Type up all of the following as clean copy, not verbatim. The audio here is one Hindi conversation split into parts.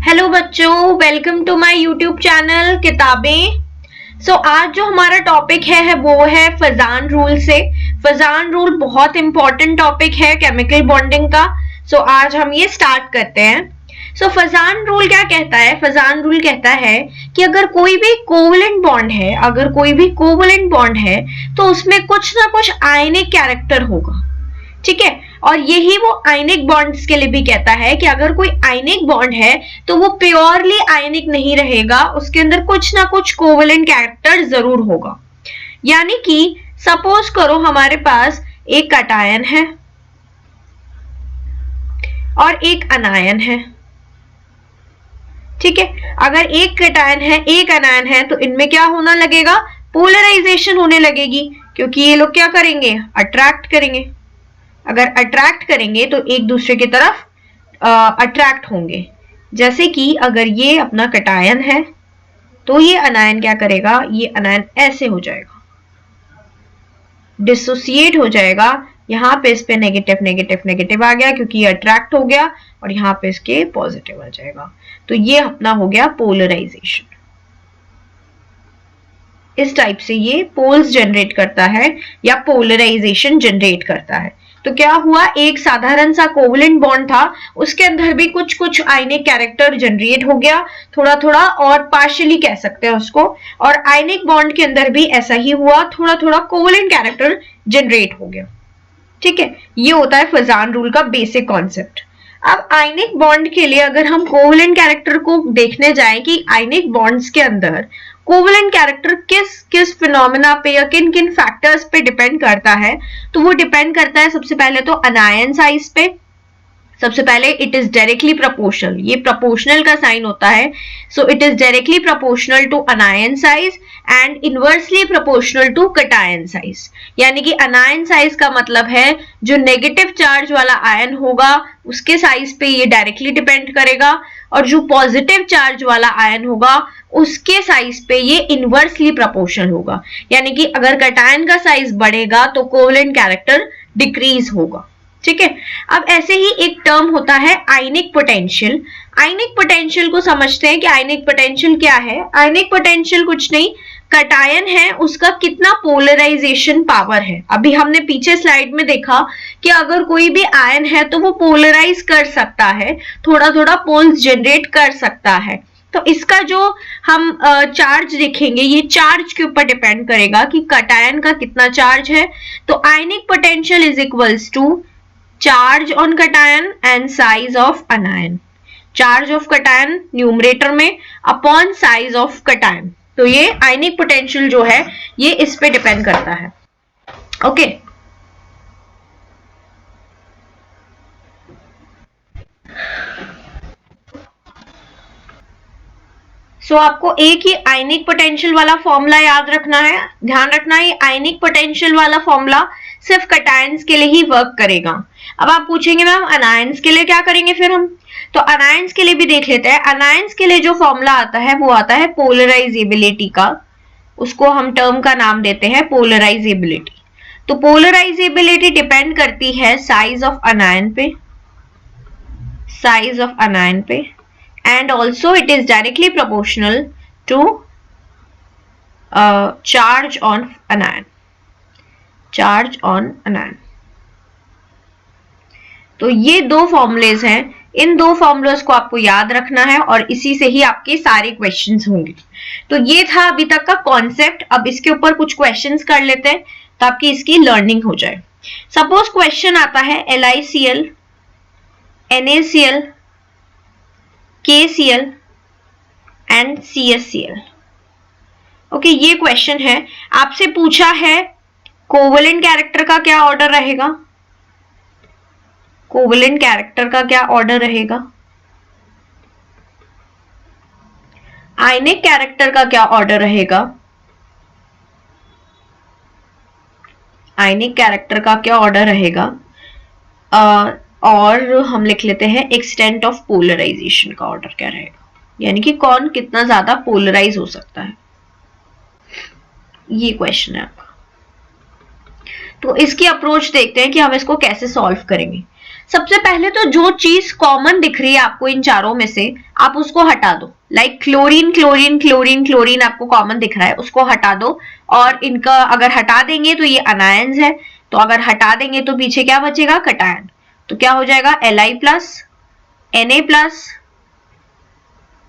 हेलो बच्चों, welcome to my YouTube channel किताबें। आज जो हमारा टॉपिक है वो है फजान रूल से। फजान रूल बहुत इंपॉर्टेंट टॉपिक है केमिकल बॉन्डिंग का। आज हम ये स्टार्ट करते हैं। फजान रूल क्या कहता है? फजान रूल कहता है कि अगर कोई भी कोवलेंट बॉन्ड है तो उसमें कुछ ना कुछ आयनिक कैरेक्टर होगा। ठीक है, और यही वो आयनिक बॉन्ड्स के लिए भी कहता है कि अगर कोई आयनिक बॉन्ड है तो वो प्योरली आयनिक नहीं रहेगा, उसके अंदर कुछ ना कुछ कोवेलेंट कैरेक्टर जरूर होगा। यानी कि सपोज करो हमारे पास एक कटायन है और एक अनायन है। ठीक है, अगर एक कटायन है एक अनायन है तो इनमें क्या होना लगेगा? पोलराइजेशन होने लगेगी, क्योंकि ये लोग क्या करेंगे? अट्रैक्ट करेंगे। अगर अट्रैक्ट करेंगे तो एक दूसरे की तरफ अट्रैक्ट होंगे। जैसे कि अगर ये अपना कटायन है तो ये अनायन क्या करेगा? ये अनायन ऐसे हो जाएगा, डिसोसिएट हो जाएगा। यहां पे इस पे नेगेटिव नेगेटिव नेगेटिव आ गया क्योंकि ये अट्रैक्ट हो गया, और यहां पे इसके पॉजिटिव आ जाएगा। तो ये अपना हो गया पोलराइजेशन। इस टाइप से ये पोल्स जनरेट करता है या पोलराइजेशन जनरेट करता है। तो क्या हुआ? एक साधारण सा कोवलेंट बॉन्ड था, उसके अंदर भी कुछ कुछ आयनिक कैरेक्टर जनरेट हो गया, थोड़ा थोड़ा, और पार्शियली कह सकते हैं उसको। और आयनिक बॉन्ड के अंदर भी ऐसा ही हुआ, थोड़ा थोड़ा कोवलेंट कैरेक्टर जनरेट हो गया। ठीक है, ये होता है फजान रूल का बेसिक कॉन्सेप्ट। अब आयनिक बॉन्ड के लिए अगर हम कोवलेंट कैरेक्टर को देखने जाएं कि आयनिक बॉन्ड्स के अंदर कोवलेंट कैरेक्टर किस किस फिनोमेना पे या किन किन फैक्टर्स पे डिपेंड करता है, तो वो डिपेंड करता है सबसे पहले तो अनायन साइज पे। सबसे पहले इट इज डायरेक्टली प्रोपोर्शनल, ये प्रोपोर्शनल का साइन होता है। So it is directly proportional to anion size and inversely proportional to cation size. यानी कि अनायन साइज का मतलब है जो नेगेटिव चार्ज वाला आयन होगा उसके साइज पे ये डायरेक्टली डिपेंड करेगा, और जो पॉजिटिव चार्ज वाला आयन होगा उसके साइज पे ये इनवर्सली प्रोपोर्शनल होगा। यानी कि अगर कटायन का साइज बढ़ेगा तो कोवलेंट कैरेक्टर डिक्रीज होगा। ठीक है, अब ऐसे ही एक टर्म होता है आयनिक पोटेंशियल। आयनिक पोटेंशियल को समझते हैं कि आयनिक पोटेंशियल क्या है। आयनिक पोटेंशियल कुछ नहीं, कटायन है उसका कितना पोलराइजेशन पावर है। अभी हमने पीछे स्लाइड में देखा कि अगर कोई भी आयन है तो वो पोलराइज कर सकता है, थोड़ा थोड़ा पोल्स जनरेट कर सकता है। तो इसका जो हम चार्ज देखेंगे, ये चार्ज के ऊपर डिपेंड करेगा कि कटायन का कितना चार्ज है। तो ionic potential is equals to charge on cation and size of anion. Charge of cation numerator में अपॉन साइज ऑफ कटायन। तो ये आयनिक पोटेंशियल जो है ये इस पे डिपेंड करता है। ओके, आपको एक ही आयनिक पोटेंशियल वाला फॉर्मूला याद रखना है। ध्यान रखना है आयनिक पोटेंशियल वाला फॉर्मूला सिर्फ कटायंस के लिए ही वर्क करेगा। अब आप पूछेंगे मैम अनायंस के लिए क्या करेंगे फिर हम? तो अनायंस के लिए भी देख लेते हैं। अनायंस के लिए जो फॉर्मूला आता है वो आता है पोलराइजेबिलिटी का। उसको हम टर्म का नाम देते हैं पोलराइजेबिलिटी। तो पोलराइजेबिलिटी डिपेंड करती है साइज ऑफ अनायन पे, साइज ऑफ अनायन पे, and also it is directly proportional to charge on anion, charge on anion। तो ये दो फॉर्मूलेज हैं, इन दो फॉर्मूलेज को आपको याद रखना है और इसी से ही आपके सारे क्वेश्चंस होंगे। तो ये था अभी तक का कॉन्सेप्ट। अब इसके ऊपर कुछ क्वेश्चंस कर लेते हैं तो आपकी इसकी लर्निंग हो जाए। सपोज क्वेश्चन आता है LiCl, NaCl, KCl and CSCl। Okay, ये क्वेश्चन है, आपसे पूछा है कोवेलेंट कैरेक्टर का क्या ऑर्डर रहेगा? कोवेलेंट कैरेक्टर का क्या ऑर्डर रहेगा? आयनिक कैरेक्टर का क्या ऑर्डर रहेगा? आयनिक कैरेक्टर का क्या ऑर्डर रहेगा? और हम लिख लेते हैं एक्सटेंट ऑफ पोलराइजेशन का ऑर्डर क्या रहेगा, यानी कि कौन कितना ज्यादा पोलराइज हो सकता है। ये क्वेश्चन है आपका। तो इसकी अप्रोच देखते हैं कि हम इसको कैसे सॉल्व करेंगे। सबसे पहले तो जो चीज कॉमन दिख रही है आपको इन चारों में से, आप उसको हटा दो। Like chlorine chlorine chlorine chlorine आपको कॉमन दिख रहा है, उसको हटा दो। और इनका अगर हटा देंगे तो ये अनायंस है, तो अगर हटा देंगे तो पीछे क्या बचेगा, कटायन। तो क्या हो जाएगा, Li plus, Na plus,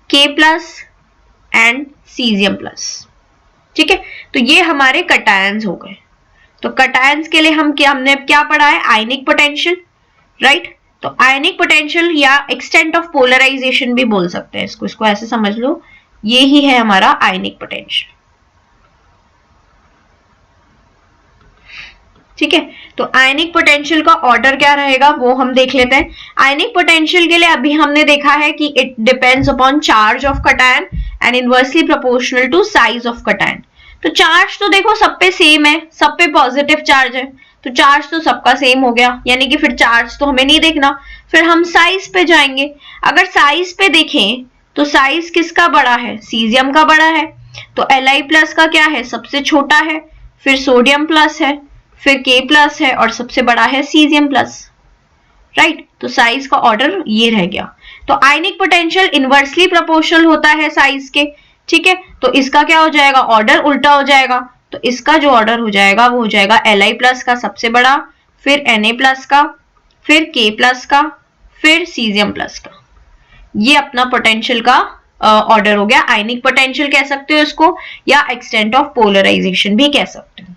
K plus and caesium plus. ठीक है, तो ये हमारे कटायंस हो गए। तो कटायंस के लिए हमने क्या पढ़ा है, आयनिक पोटेंशियल, राइट। तो आयनिक पोटेंशियल या एक्सटेंट ऑफ पोलराइजेशन भी बोल सकते हैं इसको ऐसे समझ लो, ये ही है हमारा आयनिक पोटेंशियल। ठीक है, तो आयनिक पोटेंशियल का ऑर्डर क्या रहेगा वो हम देख लेते हैं। आयनिक पोटेंशियल के लिए अभी हमने देखा है कि it depends upon charge of cation and inversely proportional to size of cation. तो चार्ज तो देखो सब पे सेम है, सब पे पॉजिटिव चार्ज है, तो चार्ज तो सबका सेम हो गया, यानी कि फिर चार्ज तो हमें नहीं देखना। फिर हम साइज पे जाएंगे। अगर साइज पे देखें तो साइज किसका बड़ा है, सीजियम का बड़ा है। तो Li प्लस का क्या है, सबसे छोटा है, फिर सोडियम प्लस है, फिर K प्लस है और सबसे बड़ा है सीजियम प्लस, राइट। तो साइज का ऑर्डर ये रह गया। तो आयनिक पोटेंशियल इनवर्सली प्रोपोर्शनल होता है साइज के, ठीक है। तो इसका क्या हो जाएगा, ऑर्डर उल्टा हो जाएगा। तो इसका जो ऑर्डर हो जाएगा वो हो जाएगा Li प्लस का सबसे बड़ा, फिर Na प्लस का, फिर K प्लस का, फिर सीजियम प्लस का। ये अपना पोटेंशियल का ऑर्डर हो गया। आयनिक पोटेंशियल कह सकते हो इसको, या एक्सटेंट ऑफ पोलराइजेशन भी कह सकते हो।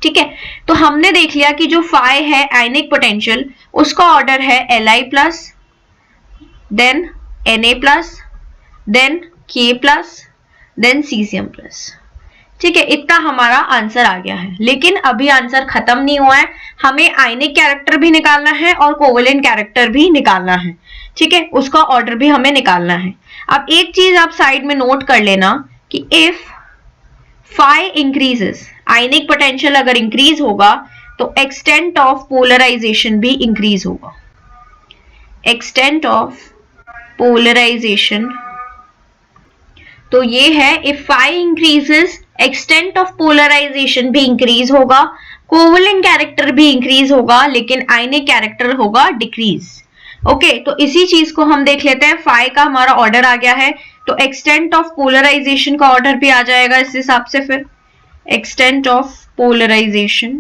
ठीक है, तो हमने देख लिया कि जो फाई है आयनिक पोटेंशियल, उसका ऑर्डर है Li plus, then Na plus, then K plus, then caesium plus. ठीक है, इतना हमारा आंसर आ गया है। लेकिन अभी आंसर खत्म नहीं हुआ है, हमें आयनिक कैरेक्टर भी निकालना है और कोवेलेंट कैरेक्टर भी निकालना है। ठीक है, उसका ऑर्डर भी हमें निकालना है। अब एक चीज आप साइड में नोट कर लेना कि if phi increases, ionic potential अगर इंक्रीज होगा तो एक्सटेंट ऑफ पोलराइजेशन भी इंक्रीज होगा। एक्सटेंट ऑफ पोलराइजेशन, तो ये है if phi increases extent of polarisation भी इंक्रीज होगा, कोवेलेंट कैरेक्टर भी इंक्रीज होगा, लेकिन आयनिक कैरेक्टर होगा डिक्रीज। ओके, तो इसी चीज को हम देख लेते हैं। फाई का हमारा ऑर्डर आ गया है, तो एक्सटेंट ऑफ पोलराइजेशन का ऑर्डर भी आ जाएगा इस हिसाब से। फिर एक्सटेंट ऑफ पोलराइजेशन,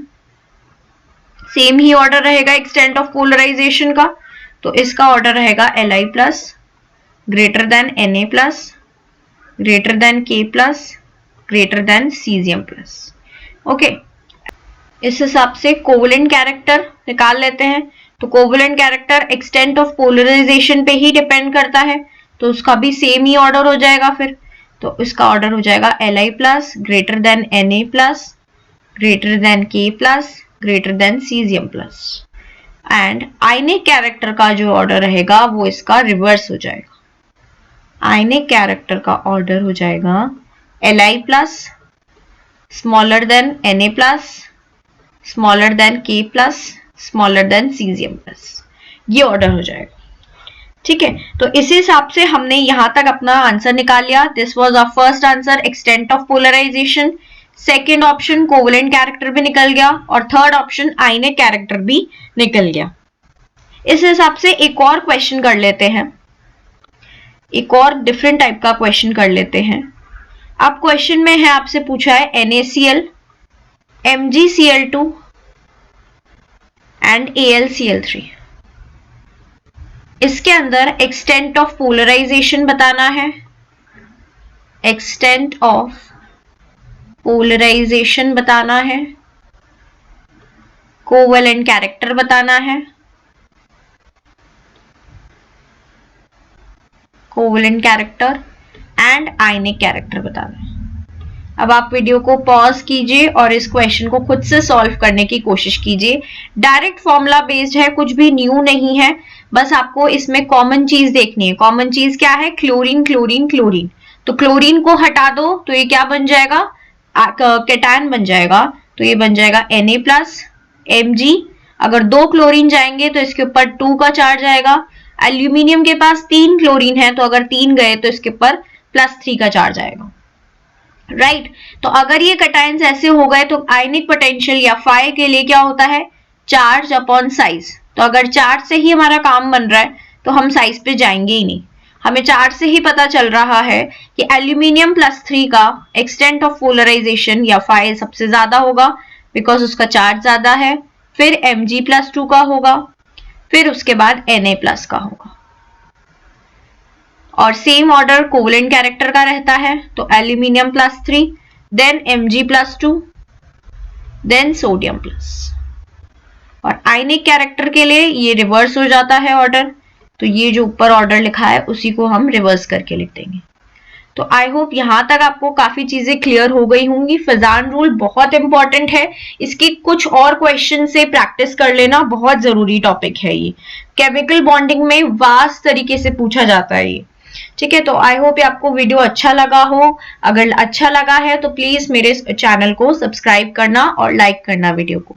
सेम ही ऑर्डर रहेगा एक्सटेंट ऑफ पोलराइजेशन का। तो इसका ऑर्डर रहेगा Li plus greater than Na plus greater than K plus greater than caesium plus. Okay, इस हिसाब से कोवेलेंट कैरेक्टर निकाल लेते हैं। तो covalent character extent of polarisation पे ही डिपेंड करता है, तो उसका भी सेम ही ऑर्डर हो जाएगा फिर। तो इसका ऑर्डर हो जाएगा Li plus greater than Na plus greater than K plus greater than caesium plus. And ionic character का जो ऑर्डर रहेगा वो इसका रिवर्स हो जाएगा। आयनिक कैरेक्टर का ऑर्डर हो जाएगा Li plus smaller than Na plus smaller than K plus smaller than caesium plus. ये ऑर्डर हो जाएगा। ठीक है, तो इस हिसाब से हमने यहां तक अपना आंसर निकाल लिया। This was our first answer, extent of polarisation. Second option covalent character भी निकल गया, और थर्ड ऑप्शन आयनिक कैरेक्टर भी निकल गया। इस हिसाब से एक और क्वेश्चन कर लेते हैं, एक और डिफरेंट टाइप का क्वेश्चन कर लेते हैं। अब क्वेश्चन में है, आपसे पूछा है NaCl, MgCl2 एंड AlCl3। इसके अंदर एक्सटेंट ऑफ पोलराइजेशन बताना है, एक्सटेंट ऑफ पोलराइजेशन बताना है, कोवेलेंट कैरेक्टर बताना है, covalent character and ionic character बताना है। अब आप वीडियो को पॉज कीजिए और इस क्वेश्चन को खुद से सॉल्व करने की कोशिश कीजिए। डायरेक्ट फॉर्मूला बेस्ड है, कुछ भी न्यू नहीं है, बस आपको इसमें कॉमन चीज देखनी है। कॉमन चीज क्या है, क्लोरीन क्लोरीन क्लोरीन। तो क्लोरीन को हटा दो तो ये क्या बन जाएगा, कैटायन बन जाएगा। तो ये बन जाएगा Na प्लस Mg। अगर 2 क्लोरीन जाएंगे तो इसके ऊपर 2 का चार्ज आएगा। एल्यूमिनियम के पास 3 क्लोरीन है, तो अगर 3 गए तो इसके ऊपर +3 का चार्ज आएगा, राइट। तो अगर ये कैटायंस ऐसे हो गए तो आयनिक पोटेंशियल या फाई के लिए क्या होता है, चार्ज अपॉन साइज। तो अगर चार्ट से ही हमारा काम बन रहा है तो हम साइज पे जाएंगे ही नहीं। हमें चार्ट से ही पता चल रहा है कि एल्यूमिनियम +3 का एक्सटेंट ऑफ पोलराइजेशन या फाई सबसे ज्यादा होगा बिकॉज उसका चार्ज ज्यादा है, फिर Mg+2 का होगा, फिर उसके बाद Na+ का होगा। और सेम ऑर्डर कोवलेंट कैरेक्टर का रहता है, तो aluminium +3, then Mg+2, then sodium plus. और आयनिक कैरेक्टर के लिए ये रिवर्स हो जाता है ऑर्डर, तो ये जो ऊपर ऑर्डर लिखा है उसी को हम रिवर्स करके लिख देंगे। तो आई होप यहां तक आपको काफी चीजें क्लियर हो गई होंगी। फिजान रूल बहुत इंपॉर्टेंट है, इसकी कुछ और क्वेश्चन से प्रैक्टिस कर लेना बहुत जरूरी टॉपिक है। ये केमिकल बॉन्डिंग में वास्ट तरीके से पूछा जाता है ये, ठीक है। तो आई होप आपको वीडियो अच्छा लगा हो। अगर अच्छा लगा है तो प्लीज मेरे चैनल को सब्सक्राइब करना और लाइक करना वीडियो को।